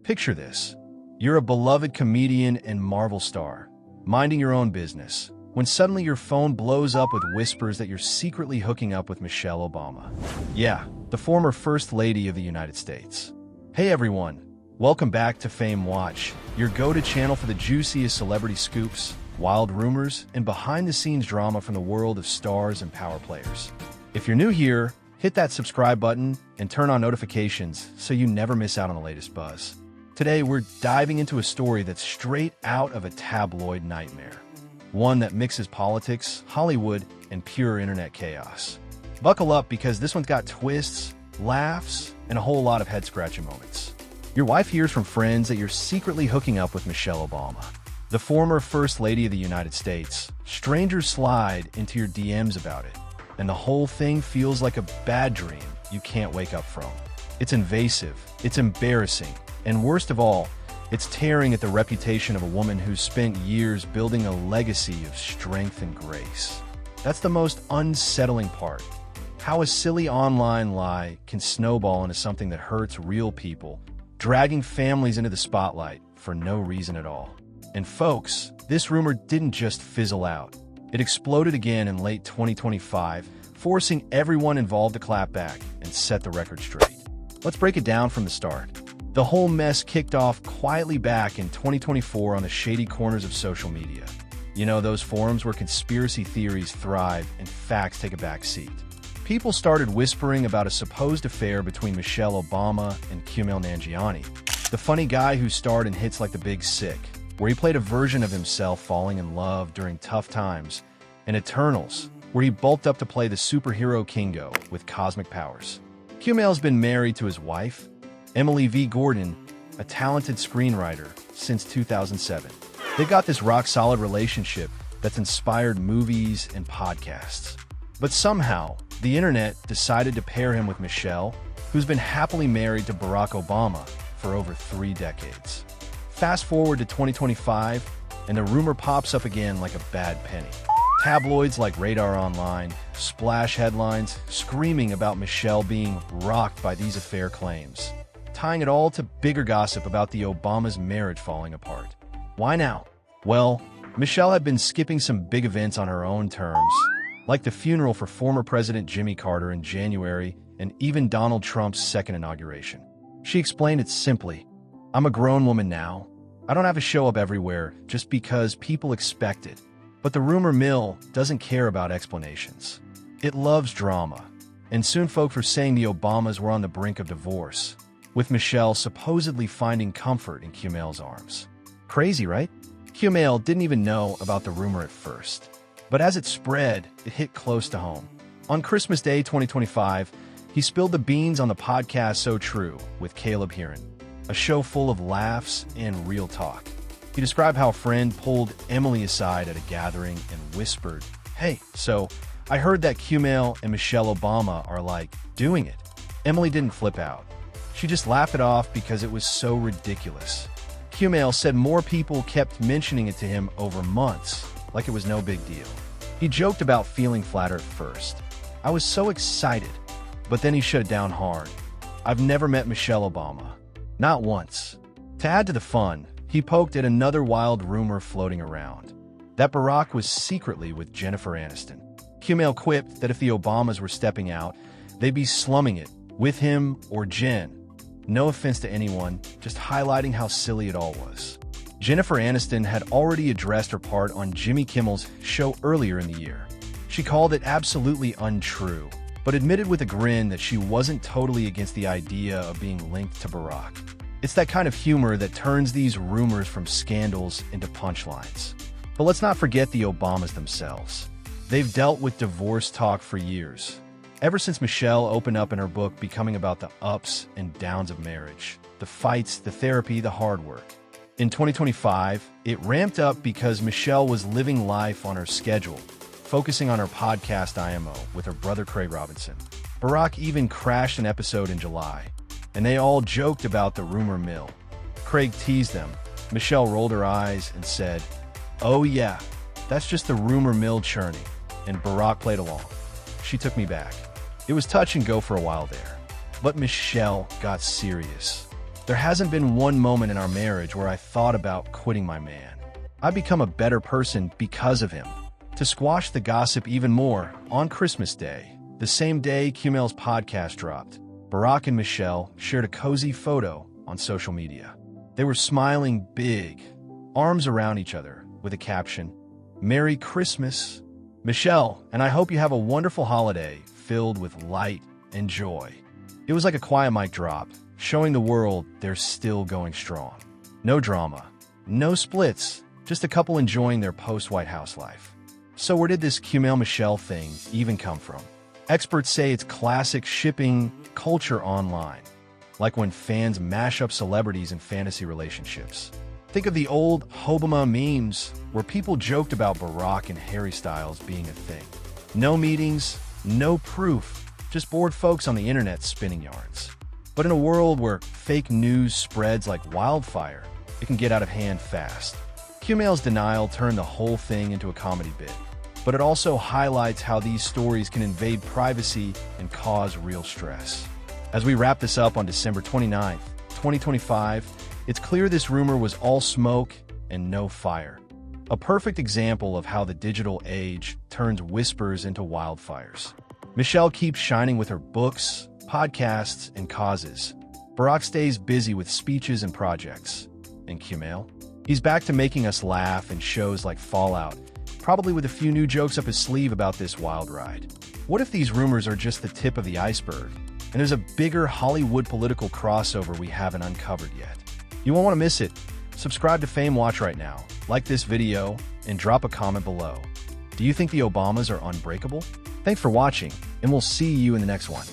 Picture this. You're a beloved comedian and Marvel star, minding your own business, when suddenly your phone blows up with whispers that you're secretly hooking up with Michelle Obama. Yeah, the former First Lady of the United States. Hey everyone, welcome back to FameWatch, your go-to channel for the juiciest celebrity scoops, wild rumors, and behind-the-scenes drama from the world of stars and power players. If you're new here, hit that subscribe button and turn on notifications so you never miss out on the latest buzz. Today, we're diving into a story that's straight out of a tabloid nightmare. One that mixes politics, Hollywood, and pure internet chaos. Buckle up because this one's got twists, laughs, and a whole lot of head-scratching moments. Your wife hears from friends that you're secretly hooking up with Michelle Obama, the former First Lady of the United States. Strangers slide into your DMs about it, and the whole thing feels like a bad dream you can't wake up from. It's invasive, it's embarrassing, and worst of all, it's tearing at the reputation of a woman who's spent years building a legacy of strength and grace. That's the most unsettling part. How a silly online lie can snowball into something that hurts real people, dragging families into the spotlight for no reason at all. And folks, this rumor didn't just fizzle out. It exploded again in late 2025, forcing everyone involved to clap back and set the record straight. Let's break it down from the start. The whole mess kicked off quietly back in 2024 on the shady corners of social media. You know, those forums where conspiracy theories thrive and facts take a back seat. People started whispering about a supposed affair between Michelle Obama and Kumail Nanjiani, the funny guy who starred in hits like The Big Sick, where he played a version of himself falling in love during tough times, and Eternals, where he bulked up to play the superhero Kingo with cosmic powers. Kumail's been married to his wife, Emily V. Gordon, a talented screenwriter, since 2007. They've got this rock-solid relationship that's inspired movies and podcasts. But somehow, the internet decided to pair him with Michelle, who's been happily married to Barack Obama for over 3 decades. Fast forward to 2025, and the rumor pops up again like a bad penny. Tabloids like Radar Online splash headlines screaming about Michelle being rocked by these affair claims, tying it all to bigger gossip about the Obama's marriage falling apart. Why now? Well, Michelle had been skipping some big events on her own terms, like the funeral for former President Jimmy Carter in January and even Donald Trump's second inauguration. She explained it simply: "I'm a grown woman now. I don't have to show up everywhere just because people expect it." But the rumor mill doesn't care about explanations. It loves drama, and soon folks were saying the Obamas were on the brink of divorce, with Michelle supposedly finding comfort in Kumail's arms. Crazy, right? Kumail didn't even know about the rumor at first. But as it spread, it hit close to home. On Christmas Day 2025, he spilled the beans on the podcast So True with Caleb Hearon, a show full of laughs and real talk. He described how a friend pulled Emily aside at a gathering and whispered, "Hey, so I heard that Kumail and Michelle Obama are like doing it." Emily didn't flip out. She just laughed it off because it was so ridiculous. Kumail said more people kept mentioning it to him over months, like it was no big deal. He joked about feeling flattered at first. "I was so excited," but then he shut it down hard. "I've never met Michelle Obama. Not once." To add to the fun, he poked at another wild rumor floating around, that Barack was secretly with Jennifer Aniston. Kumail quipped that if the Obamas were stepping out, they'd be slumming it with him or Jen. No offense to anyone, just highlighting how silly it all was. Jennifer Aniston had already addressed her part on Jimmy Kimmel's show earlier in the year. She called it absolutely untrue, but admitted with a grin that she wasn't totally against the idea of being linked to Barack. It's that kind of humor that turns these rumors from scandals into punchlines. But let's not forget the Obamas themselves. They've dealt with divorce talk for years, ever since Michelle opened up in her book Becoming about the ups and downs of marriage, the fights, the therapy, the hard work. In 2025, it ramped up because Michelle was living life on her schedule, focusing on her podcast IMO with her brother Craig Robinson. Barack even crashed an episode in July, and they all joked about the rumor mill. Craig teased them. Michelle rolled her eyes and said, "Oh yeah, that's just the rumor mill churning," and Barack played along. She took me back. It was touch and go for a while there. But Michelle got serious. There hasn't been one moment in our marriage where I thought about quitting my man. I've become a better person because of him. To squash the gossip even more, on Christmas Day, the same day Kumail's podcast dropped, Barack and Michelle shared a cozy photo on social media. They were smiling big, arms around each other, with a caption, "Merry Christmas, Michelle, and I hope you have a wonderful holiday filled with light and joy." It was like a quiet mic drop, showing the world they're still going strong. No drama, no splits, just a couple enjoying their post-White House life. So where did this Kumail-Michelle thing even come from? Experts say it's classic shipping culture online, like when fans mash up celebrities in fantasy relationships. Think of the old Hobama memes, where people joked about Barack and Harry Styles being a thing. No meetings, no proof, just bored folks on the internet spinning yarns. But in a world where fake news spreads like wildfire, it can get out of hand fast. Kumail's denial turned the whole thing into a comedy bit, but it also highlights how these stories can invade privacy and cause real stress. As we wrap this up on December 29th, 2025, it's clear this rumor was all smoke and no fire. A perfect example of how the digital age turns whispers into wildfires. Michelle keeps shining with her books, podcasts, and causes. Barack stays busy with speeches and projects. And Kumail? He's back to making us laugh in shows like Fallout, probably with a few new jokes up his sleeve about this wild ride. What if these rumors are just the tip of the iceberg, and there's a bigger Hollywood political crossover we haven't uncovered yet? You won't want to miss it. Subscribe to FameWatch right now, like this video, and drop a comment below. Do you think the Obamas are unbreakable? Thanks for watching, and we'll see you in the next one.